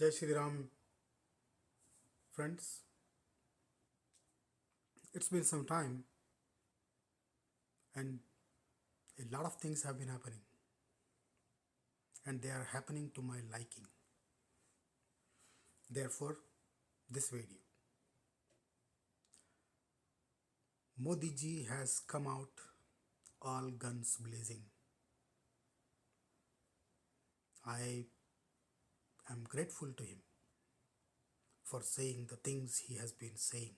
Jai Shri Ram, friends. It's been some time and a lot of things have been happening, and they are happening to my liking. Therefore, this video. Modiji has come out all guns blazing. I am grateful to him for saying the things he has been saying,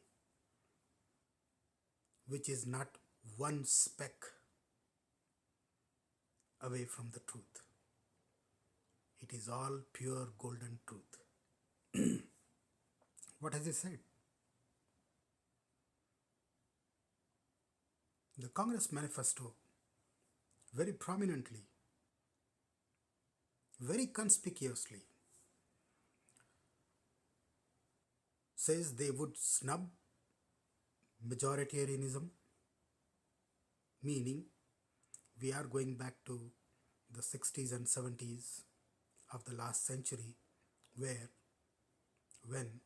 which is not one speck away from the truth. It is all pure golden truth. What has he said? The Congress manifesto very prominently, very conspicuously says they would snub majoritarianism, meaning we are going back to the 60s and 70s of the last century, when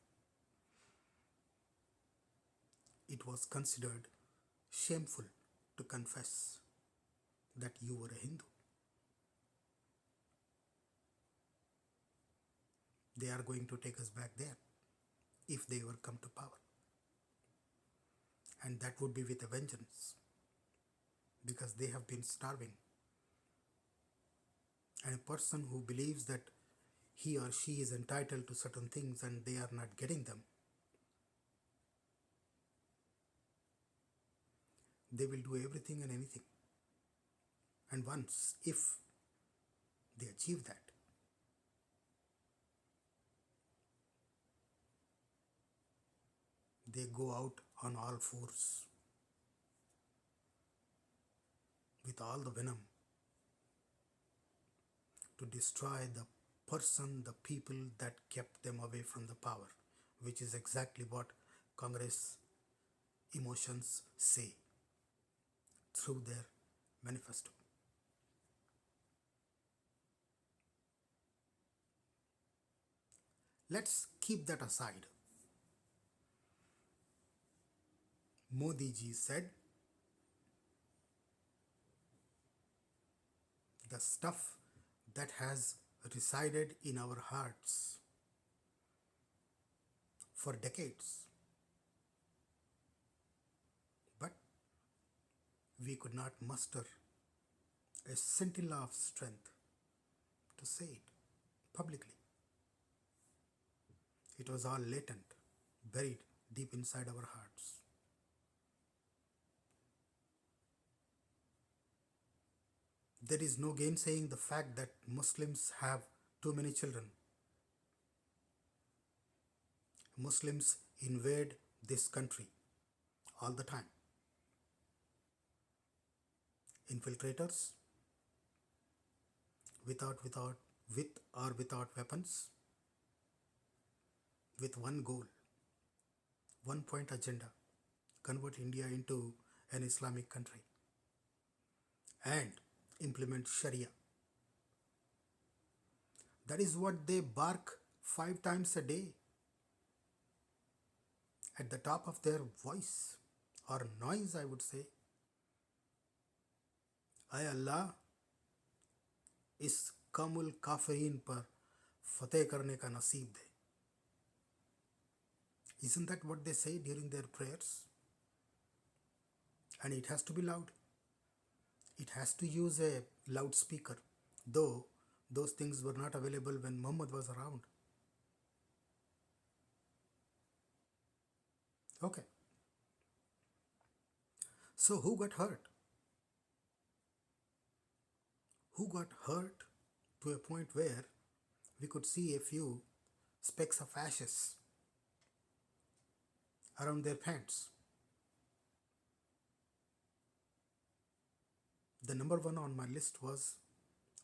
it was considered shameful to confess that you were a Hindu. They are going to take us back there if they ever come to power. And that would be with a vengeance, because they have been starving. And a person who believes that he or she is entitled to certain things and they are not getting them, they will do everything and anything. And once, if they achieve that, they go out on all fours with all the venom to destroy the person, the people that kept them away from the power, which is exactly what Congress emotions say through their manifesto. Let's keep that aside. Modiji said the stuff that has resided in our hearts for decades, but we could not muster a scintilla of strength to say it publicly. It was all latent, buried deep inside our hearts. There is no gainsaying the fact that Muslims have too many children. Muslims invade this country all the time. Infiltrators, with or without weapons, with one goal, one point agenda: convert India into an Islamic country and implement Sharia. That is what they bark 5 times a day at the top of their voice or noise, I would say. Ay Allah, इस कामुल काफरीन पर फतेह करने का नसीब दे. Isn't that what they say during their prayers? And it has to be loud. It has to use a loudspeaker, though those things were not available when Muhammad was around. Okay. So who got hurt? Who got hurt to a point where we could see a few specks of ashes around their pants? The number one on my list was,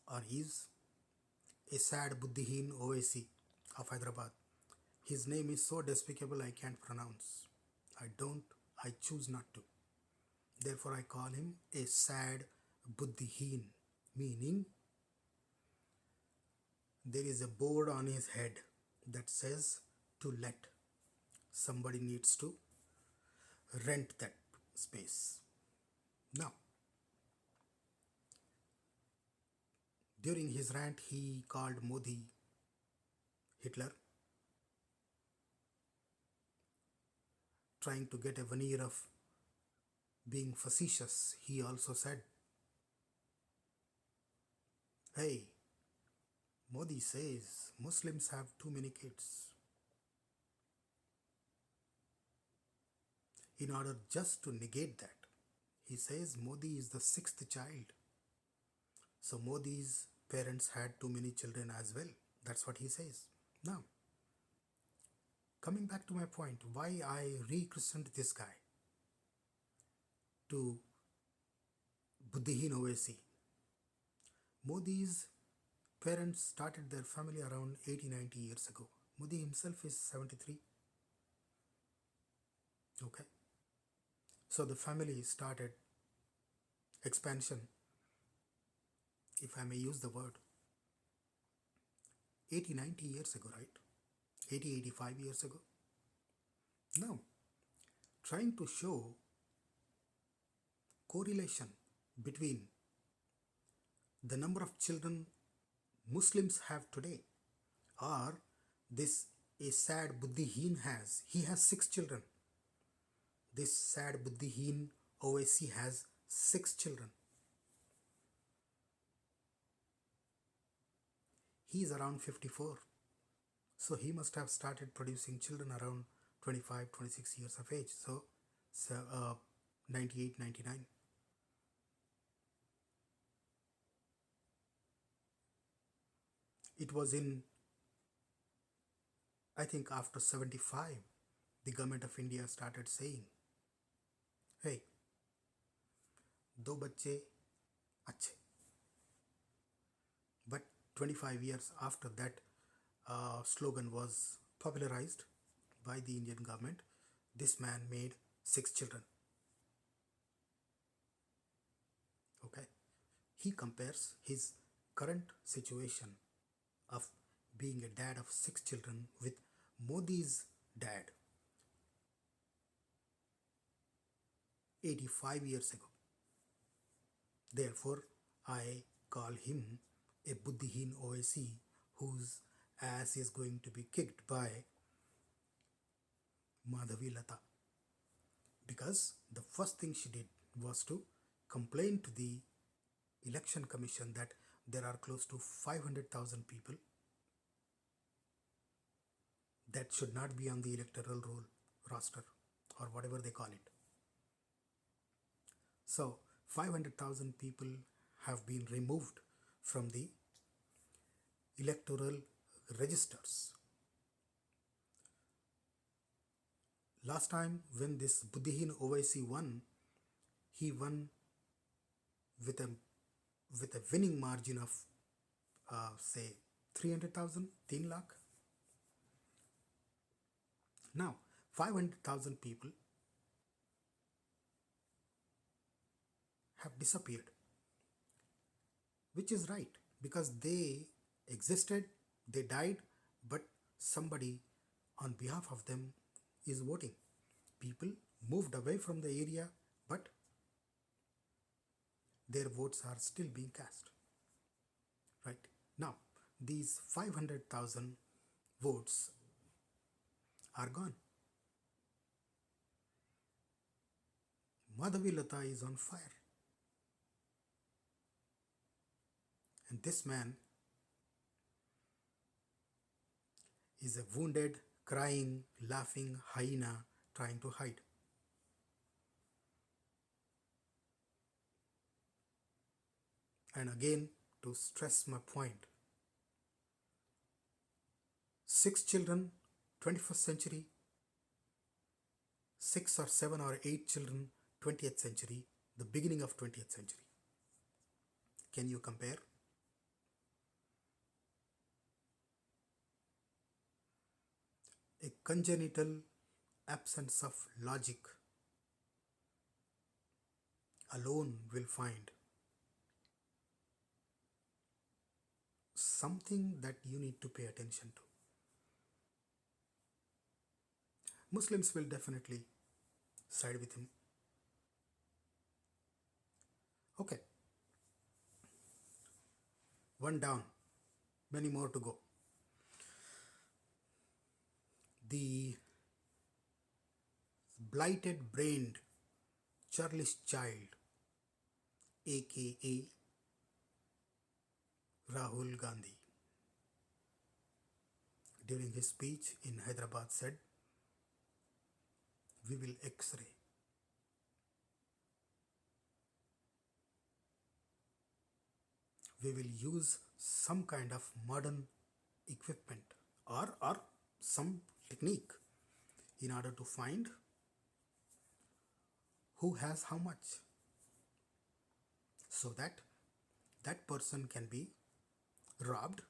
or is, a sad Buddhihin OAC of Hyderabad. His name is so despicable I can't pronounce. I choose not to. Therefore I call him a sad Buddhihin, meaning there is a board on his head that says to let. Somebody needs to rent that space. Now, during his rant, he called Modi Hitler, trying to get a veneer of being facetious. He also said, "Hey, Modi says Muslims have too many kids." In order just to negate that, he says Modi is the sixth child. So Modi's parents had too many children as well. That's what he says. Now, coming back to my point, why I rechristened this guy to Buddihin Owaisi. Modi's parents started their family around 80-90 years ago. Modi himself is 73. Okay. So the family started expansion, if I may use the word, 80-90 years ago, right? 80-85 years ago. Now, trying to show correlation between the number of children Muslims have today or this a sad Buddihin has. He has 6 children. This sad Buddihin Owaisi has 6 children. He is around 54. So he must have started producing children around 25, 26 years of age. So 98, 99. It was in, I think, after 75, the government of India started saying, hey, do bacche achhe. But 25 years after that slogan was popularized by the Indian government, this man made 6 children. Okay. He compares his current situation of being a dad of 6 children with Modi's dad 85 years ago. Therefore, I call him a Buddihin Owaisi whose ass is going to be kicked by Madhavi Lata. Because the first thing she did was to complain to the election commission that there are close to 500,000 people that should not be on the electoral roll roster or whatever they call it. So 500,000 people have been removed from the electoral registers. Last time when this Buddihin Owaisi won, he won with a winning margin of say 300,000, 3 lakh. Now 500,000 people have disappeared, which is right because they existed, they died, but somebody on behalf of them is voting. People moved away from the area, but their votes are still being cast. Right? Now, these 500,000 votes are gone. Madhavi Lata is on fire. And this man is a wounded, crying, laughing hyena trying to hide. And again, to stress my point, 6 children, 21st century, 6 or 7 or 8 children, 20th century, the beginning of 20th century. Can you compare? A congenital absence of logic alone will find something that you need to pay attention to. Muslims will definitely side with him. Okay, one down, many more to go. The blighted brained churlish child, aka Rahul Gandhi, during his speech in Hyderabad said, "We will X ray. We will use some kind of modern equipment or some technique in order to find who has how much, so that that person can be robbed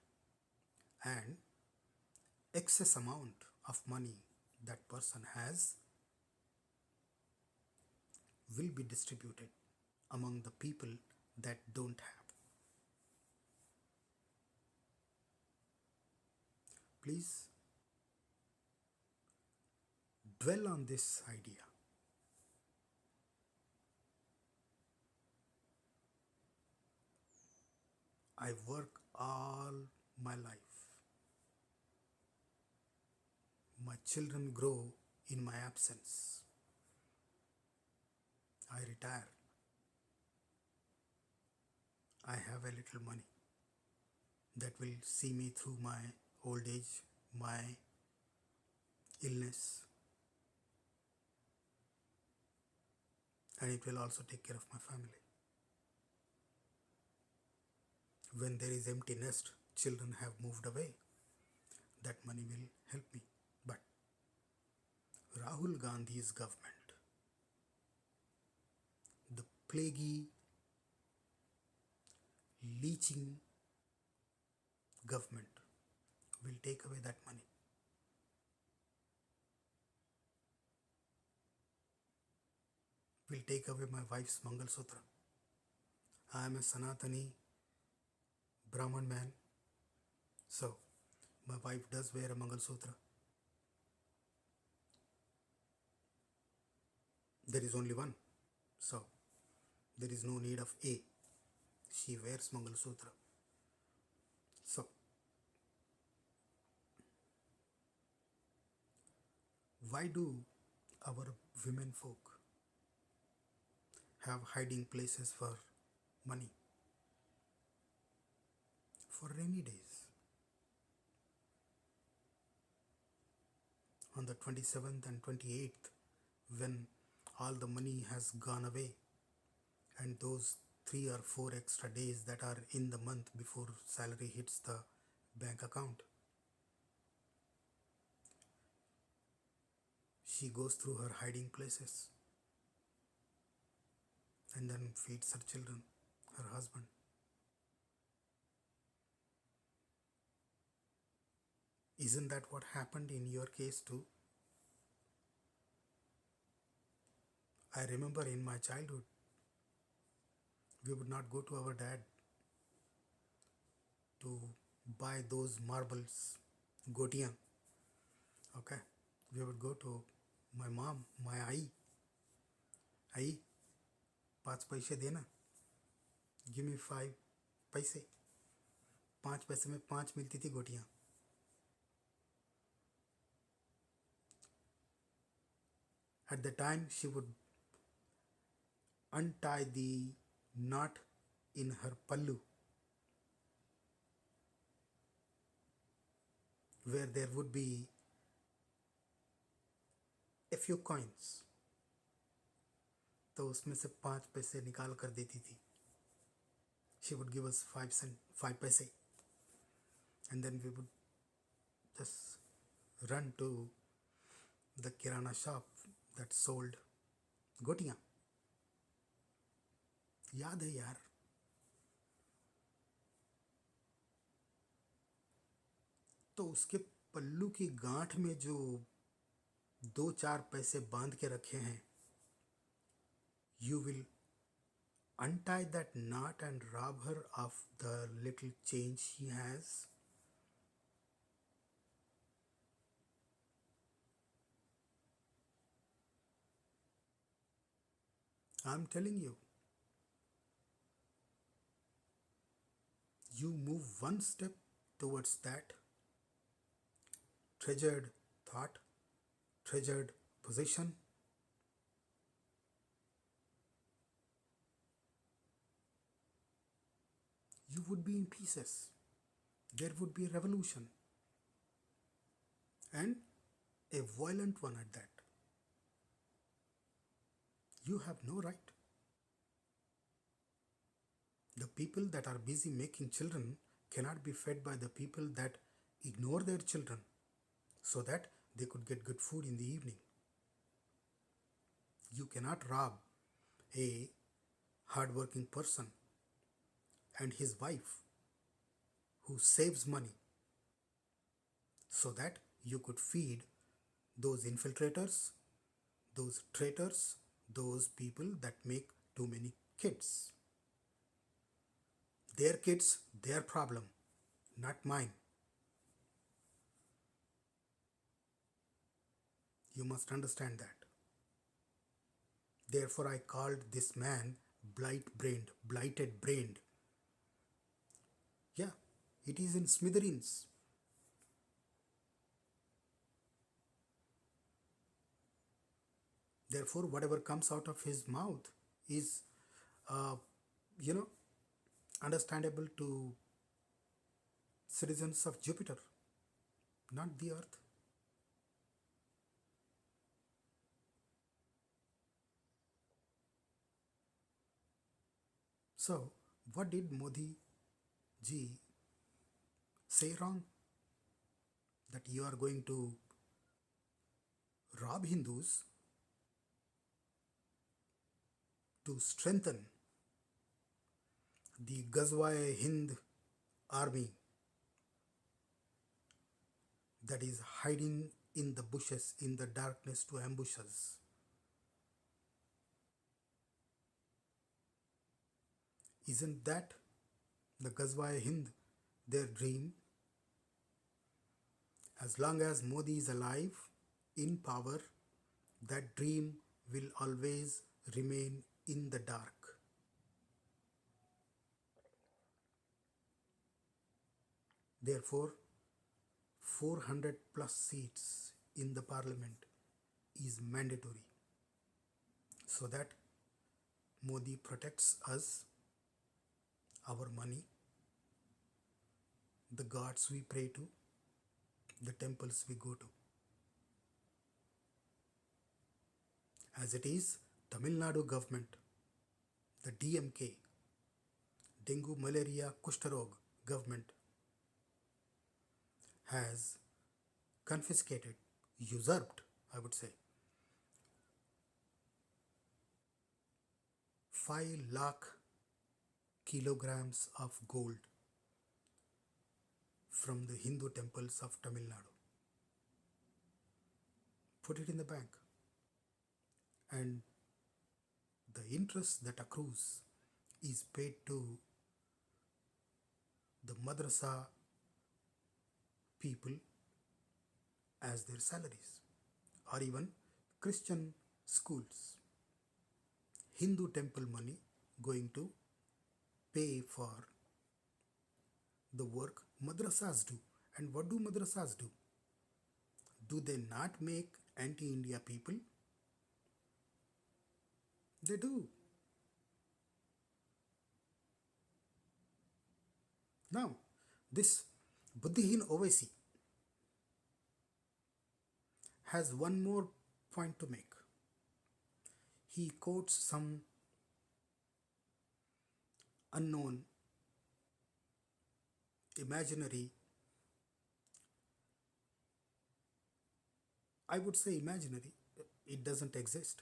and excess amount of money that person has will be distributed among the people that don't have." Please dwell on this idea. I work all my life. My children grow in my absence. I retire. I have a little money that will see me through my old age, my illness, and it will also take care of my family. When there is empty nest, children have moved away, that money will help me. But Rahul Gandhi's government, the plaguey, leeching government, will take away that money. Will take away my wife's Mangal Sutra. I am a Sanatani Brahman man, so my wife does wear a Mangal Sutra. There is only one, so there is no need of A. She wears Mangal Sutra. So, why do our women folk have hiding places for money? For rainy days. On the 27th and 28th, when all the money has gone away, and those 3 or 4 extra days that are in the month before salary hits the bank account, she goes through her hiding places and then feeds her children, her husband. Isn't that what happened in your case too? I remember in my childhood, we would not go to our dad to buy those marbles, gotiyan. Okay, we would go to my mom, my आई 5 पैसे देना, give me 5 पैसे. 5 पैसे में 5 मिलती थी गोटियाँ. At the time, she would untie the knot in her pallu, where there would be a few coins. तो उसमें से 5 पैसे निकाल कर देती थी. She would give us 5 paise, and then we would just run to the kirana shop that sold गोटियाँ. याद है यार. तो उसके पल्लू की गांठ में जो 2-4 पैसे बांध के रखे हैं, you will untie that knot and rob her of the little change she has. I'm telling you, you move one step towards that treasured thought, treasured position, you would be in pieces. There would be a revolution, and a violent one at that. You have no right. The people that are busy making children cannot be fed by the people that ignore their children so that they could get good food in the evening. You cannot rob a hardworking person and his wife who saves money so that you could feed those infiltrators, those traitors, those people that make too many kids. Their kids, their problem, not mine. You must understand that. Therefore, I called this man blighted brained. Yeah, it is in smithereens. Therefore, whatever comes out of his mouth is, uh, you know, understandable to citizens of Jupiter, not the Earth. So, what did Modi ji say wrong? That you are going to rob Hindus to strengthen the Gazwa-e-Hind army that is hiding in the bushes in the darkness to ambush us. Isn't that the Gazwa-e-Hind their dream? As long as Modi is alive, in power, that dream will always remain in the dark. Therefore, 400 plus seats in the parliament is mandatory so that Modi protects us, our money, the gods we pray to, the temples we go to. As it is, Tamil Nadu government, the DMK, dengue, malaria, kushtarog government has confiscated, usurped, I would say, 5 lakh kilograms of gold from the Hindu temples of Tamil Nadu. Put it in the bank. And the interest that accrues is paid to the madrasa people as their salaries, or even Christian schools. Hindu temple money going to pay for the work madrasas do. And what do madrasas do? Do they not make anti India people? They do. Now, this Buddhihin Owaisi has one more point to make. He quotes some unknown, imaginary, I would say imaginary, it doesn't exist,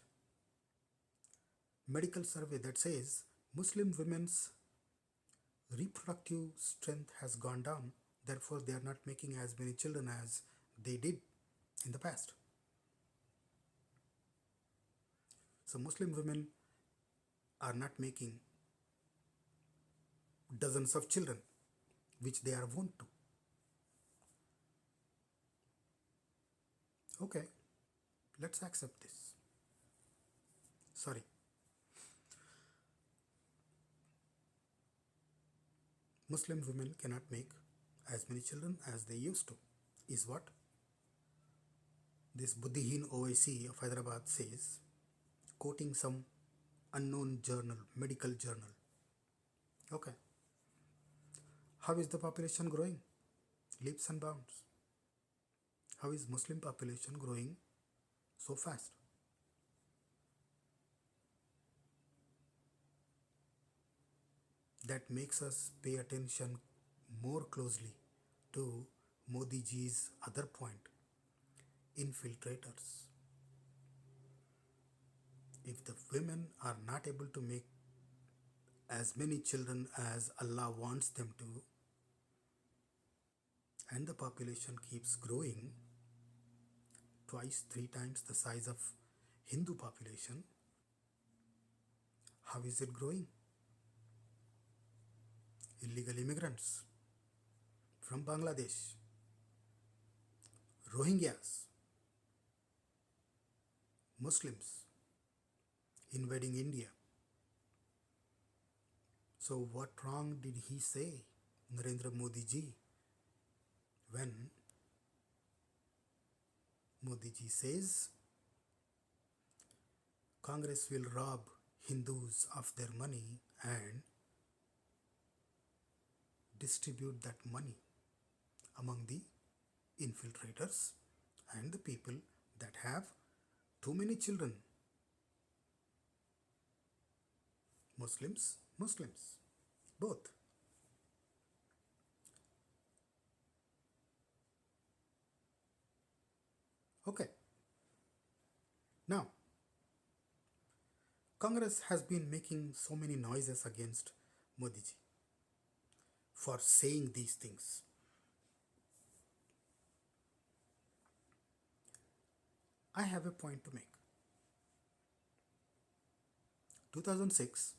medical survey that says Muslim women's reproductive strength has gone down, therefore, they are not making as many children as they did in the past. So, Muslim women are not making dozens of children, which they are wont to. Okay, let's accept this. Sorry. Muslim women cannot make as many children as they used to, is what this Buddhihin OIC of Hyderabad says, quoting some unknown journal, medical journal. Okay. How is the population growing? Leaps and bounds. How is Muslim population growing so fast? That makes us pay attention more closely to Modiji's other point, infiltrators. If the women are not able to make as many children as Allah wants them to, and the population keeps growing twice, three times the size of Hindu population, how is it growing? Illegal immigrants from Bangladesh, Rohingyas, Muslims invading India. So what wrong did he say, Narendra Modi ji, when Modi ji says Congress will rob Hindus of their money and distribute that money among the infiltrators and the people that have too many children. Muslims, both. Okay. Now, Congress has been making so many noises against Modiji for saying these things. I have a point to make. 2006,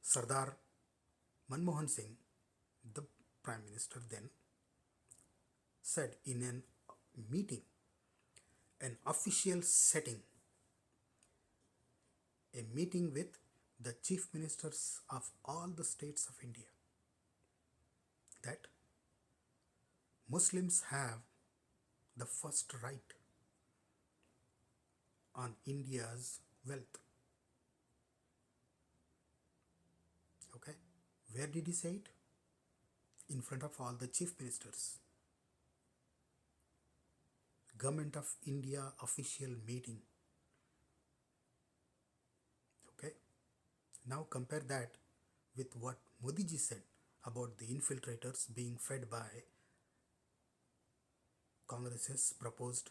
Sardar Manmohan Singh, the Prime Minister then, said in a meeting, an official setting, a meeting with the chief ministers of all the states of India, that Muslims have the first right on India's wealth. Okay? Where did he say it? In front of all the chief ministers. Government of India official meeting. Okay? Now compare that with what Modiji said about the infiltrators being fed by Congress's proposed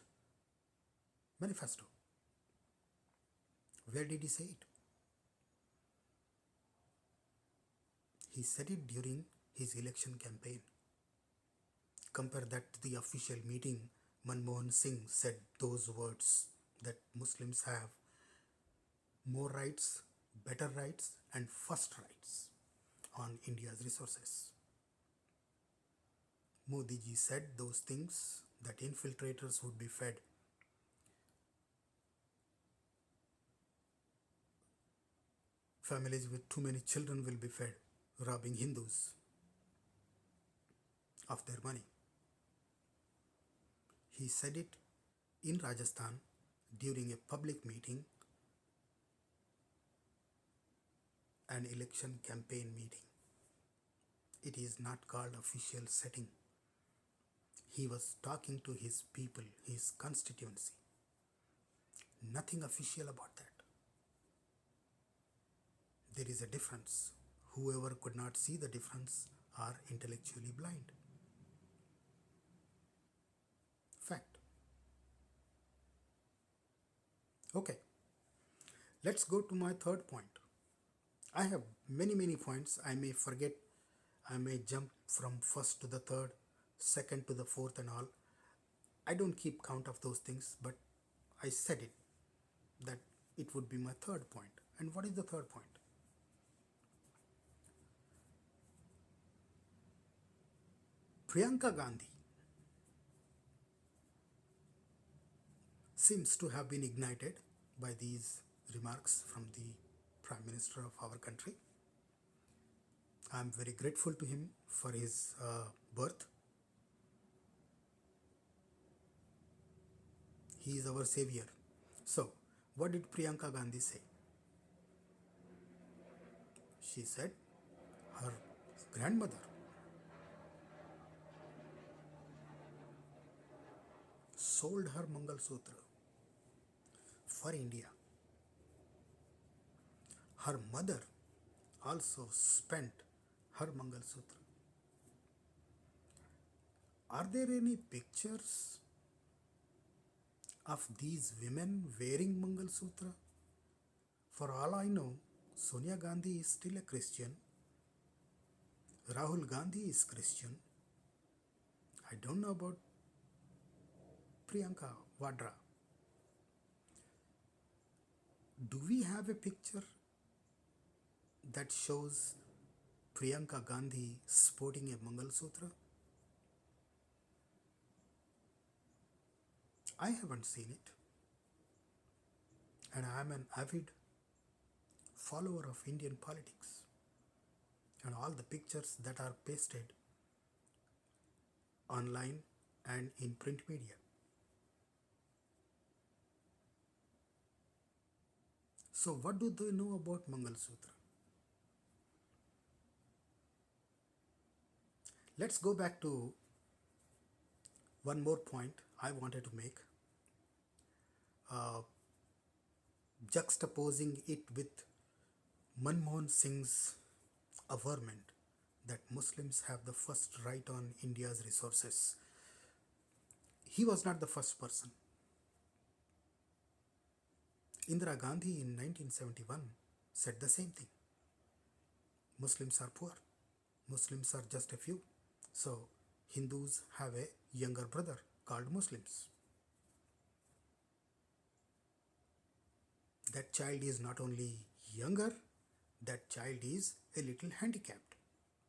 manifesto. Where did he say it? He said it during his election campaign. Compare that to the official meeting. Manmohan Singh said those words, that Muslims have more rights, better rights, and first rights on India's resources. Modiji said those things, that infiltrators would be fed. Families with too many children will be fed, robbing Hindus of their money. He said it in Rajasthan during a public meeting, an election campaign meeting. It is not called official setting. He was talking to his people, his constituency. Nothing official about that. There is a difference. Whoever could not see the difference are intellectually blind. Fact. Okay. Let's go to my third point. I have many points. I may forget. I may jump from first to the third, second to the fourth and all. I don't keep count of those things, but I said it, that it would be my third point. And what is the third point? Priyanka Gandhi seems to have been ignited by these remarks from the Prime Minister of our country. I'm very grateful to him for his birth. He is our savior. So, what did Priyanka Gandhi say? She said her grandmother sold her Mangal Sutra for India. Her mother also spent her Mangal Sutra. Are there any pictures of these women wearing Mangal Sutra? For all I know, Sonia Gandhi is still a Christian. Rahul Gandhi is Christian. I don't know about Priyanka Vadra. Do we have a picture that shows Priyanka Gandhi sporting a Mangal Sutra? I haven't seen it. And I am an avid follower of Indian politics. And all the pictures that are pasted online and in print media. So, what do they know about Mangal Sutra? Let's go back to one more point I wanted to make, juxtaposing it with Manmohan Singh's averment that Muslims have the first right on India's resources. He was not the first person. Indira Gandhi in 1971 said the same thing. Muslims are poor. Muslims are just a few. So Hindus have a younger brother called Muslims. That child is not only younger, that child is a little handicapped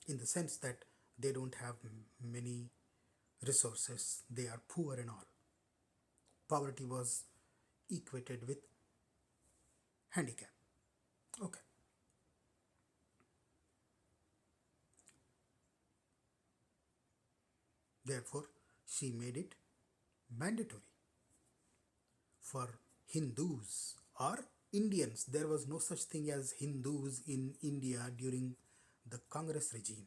in the sense that they don't have many resources, they are poor and all. Poverty was equated with handicap. Okay. Therefore, she made it mandatory for Hindus or Indians. There was no such thing as Hindus in India during the Congress regime.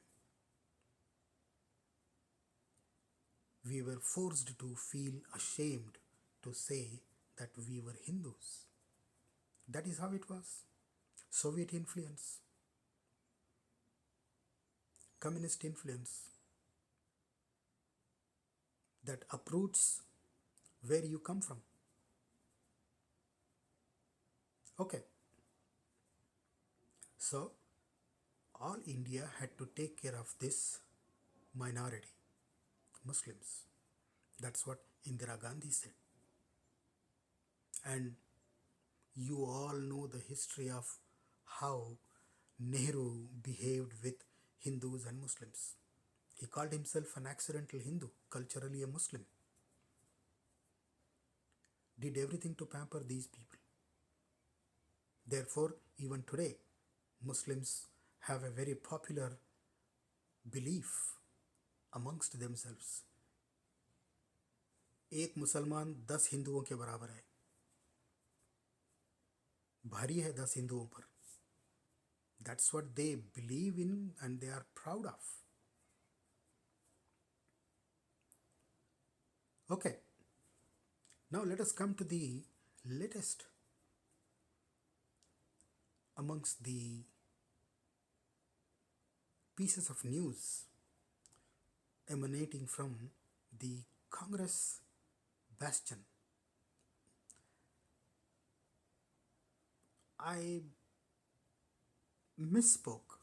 We were forced to feel ashamed to say that we were Hindus. That is how it was. Soviet influence, communist influence that uproots where you come from. Okay. So, all India had to take care of this minority, Muslims. That's what Indira Gandhi said. And you all know the history of how Nehru behaved with Hindus and Muslims. He called himself an accidental Hindu, culturally a Muslim. Did everything to pamper these people. Therefore, even today, Muslims have a very popular belief amongst themselves. एक मुसलमान 10 हिंदुओं के बराबर है, भारी है 10 हिंदुओं पर. That's what they believe in and they are proud of. Okay. Now let us come to the latest amongst the pieces of news emanating from the Congress bastion. I misspoke.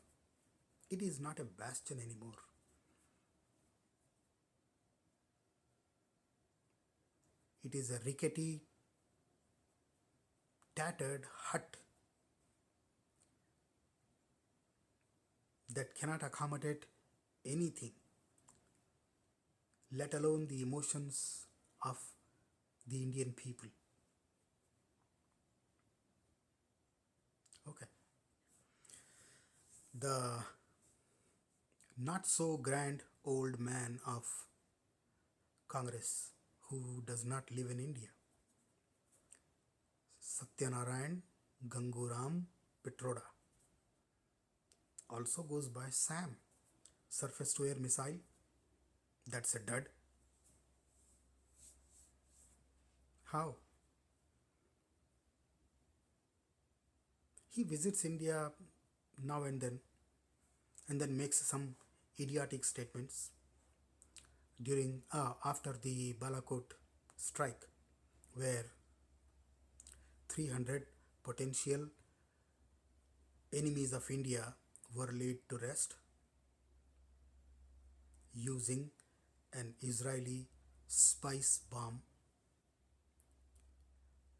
It is not a bastion anymore. It is a rickety, tattered hut that cannot accommodate anything, let alone the emotions of the Indian people. Okay. The Not so grand old man of Congress who does not live in India. Satyanarayan Ganguram Petroda also goes by Sam. Surface to air missile, that's a dud. How? He visits India now and then makes some idiotic statements during after the Balakot strike, where 300 potential enemies of India were laid to rest using an Israeli spice bomb.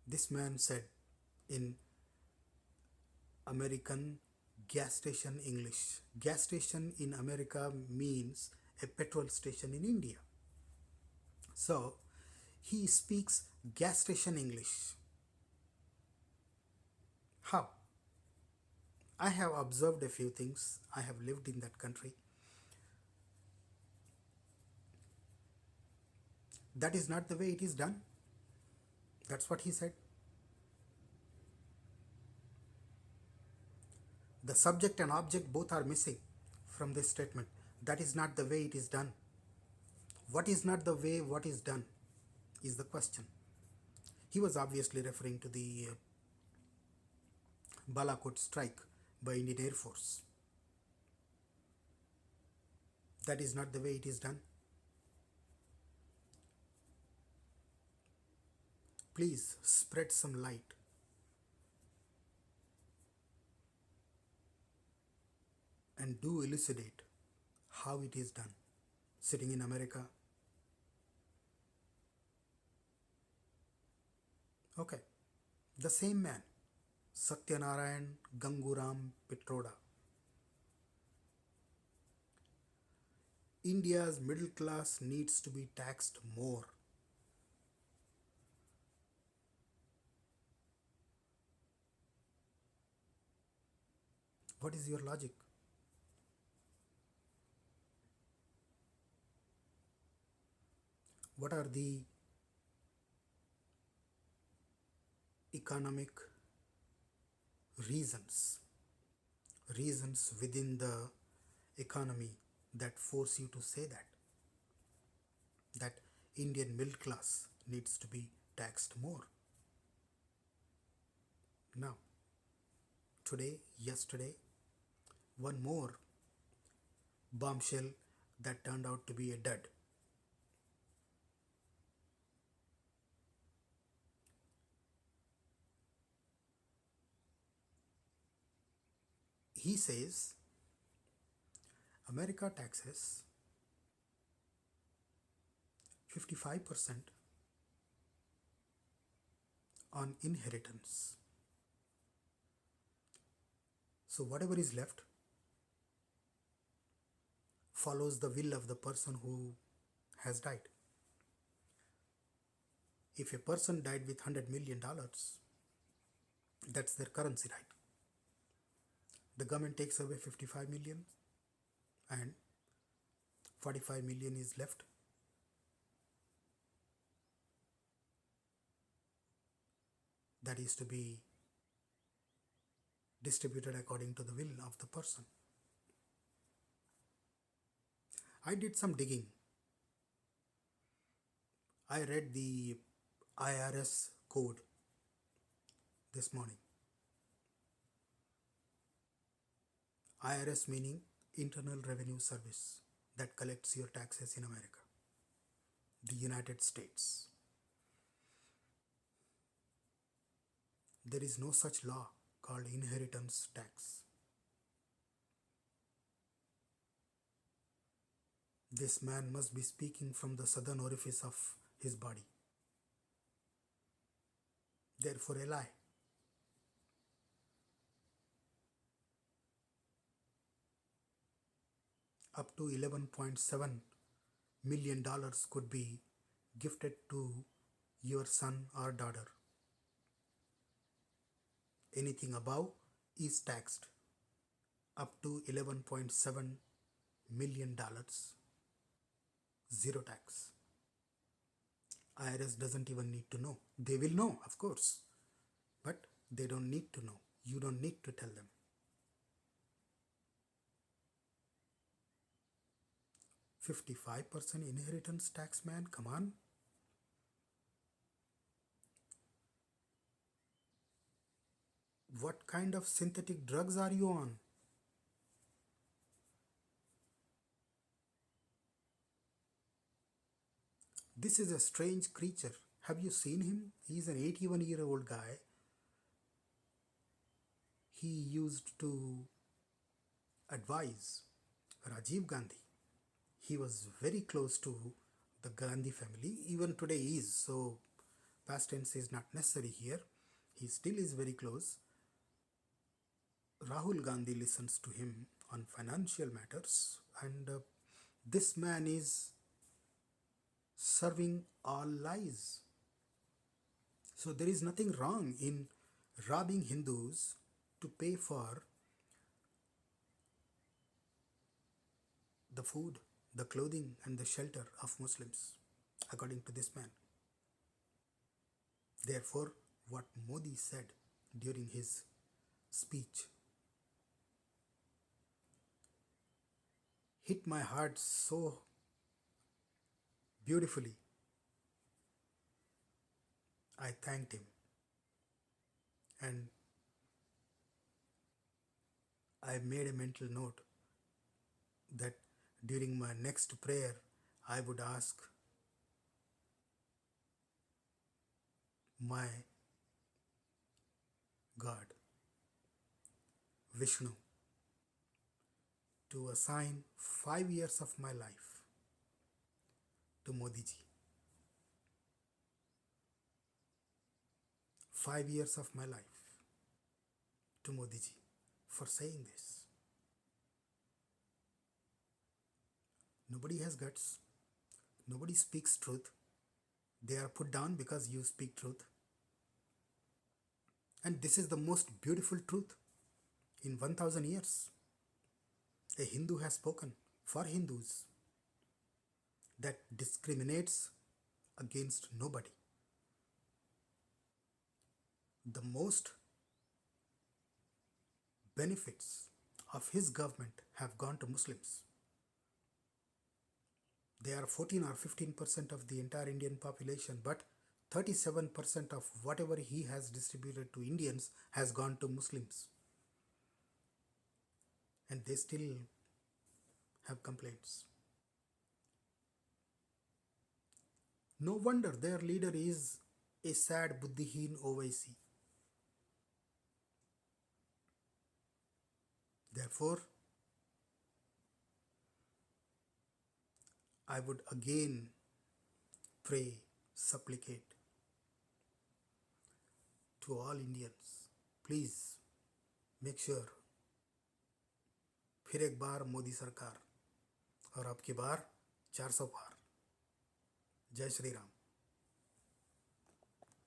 This man said in American gas station English. Gas station in America means a petrol station in India. So he speaks gas station English. How? I have observed a few things. I have lived in that country. That is not the way it is done. That's what he said. The subject and object both are missing from this statement. That is not the way it is done. What is not the way what is done is the question. He was obviously referring to the Balakot strike by Indian Air Force. That is not the way it is done. Please spread some light and do elucidate how it is done. Sitting in America. Okay. The same man, Satyanarayan Ganguram Petroda. India's middle class needs to be taxed more. What is your logic? What are the economic reasons within the economy that force you to say that Indian middle class needs to be taxed more? Now, today, yesterday, one more bombshell that turned out to be a dud. He says America taxes 55% on inheritance. So whatever is left follows the will of the person who has died. If a person died with $100 million, that's their currency, right? The government takes away 55 million and 45 million is left. That is to be distributed according to the will of the person. I did some digging. I read the IRS code this morning. IRS meaning Internal Revenue Service, that collects your taxes in America, the United States. There is no such law called inheritance tax. This man must be speaking from the southern orifice of his body. Therefore, a lie. Up to $11.7 million could be gifted to your son or daughter. Anything above is taxed. Up to $11.7 million, zero tax. IRS doesn't even need to know. They will know, of course, but they don't need to know. You don't need to tell them. 55% inheritance tax, man, come on. What kind of synthetic drugs are you on? This is a strange creature. Have you seen him? He's an 81-year-old guy. He used to advise Rajiv Gandhi. He was very close to the Gandhi family. Even today he is. So past tense is not necessary here. He still is very close. Rahul Gandhi listens to him on financial matters, and this man is serving all lies. So there is nothing wrong in robbing Hindus to pay for the food, the clothing, and the shelter of Muslims, according to this man. Therefore, what Modi said during his speech hit my heart so beautifully. I thanked him, and I made a mental note that during my next prayer I would ask my God, Vishnu, to assign 5 years of my life to Modiji. 5 years of my life to Modiji for saying this. Nobody has guts. Nobody speaks truth. They are put down because you speak truth. And this is the most beautiful truth in 1000 years. A Hindu has spoken for Hindus that discriminates against nobody. The most benefits of his government have gone to Muslims. They are 14 or 15% of the entire Indian population, but 37% of whatever he has distributed to Indians has gone to Muslims. And they still have complaints. No wonder their leader is a sad Buddhihin Owaisi. Therefore, I would again pray, supplicate to all Indians, please make sure फिर एक बार मोदी सरकार और अब की बार 400 पार। जय श्री राम।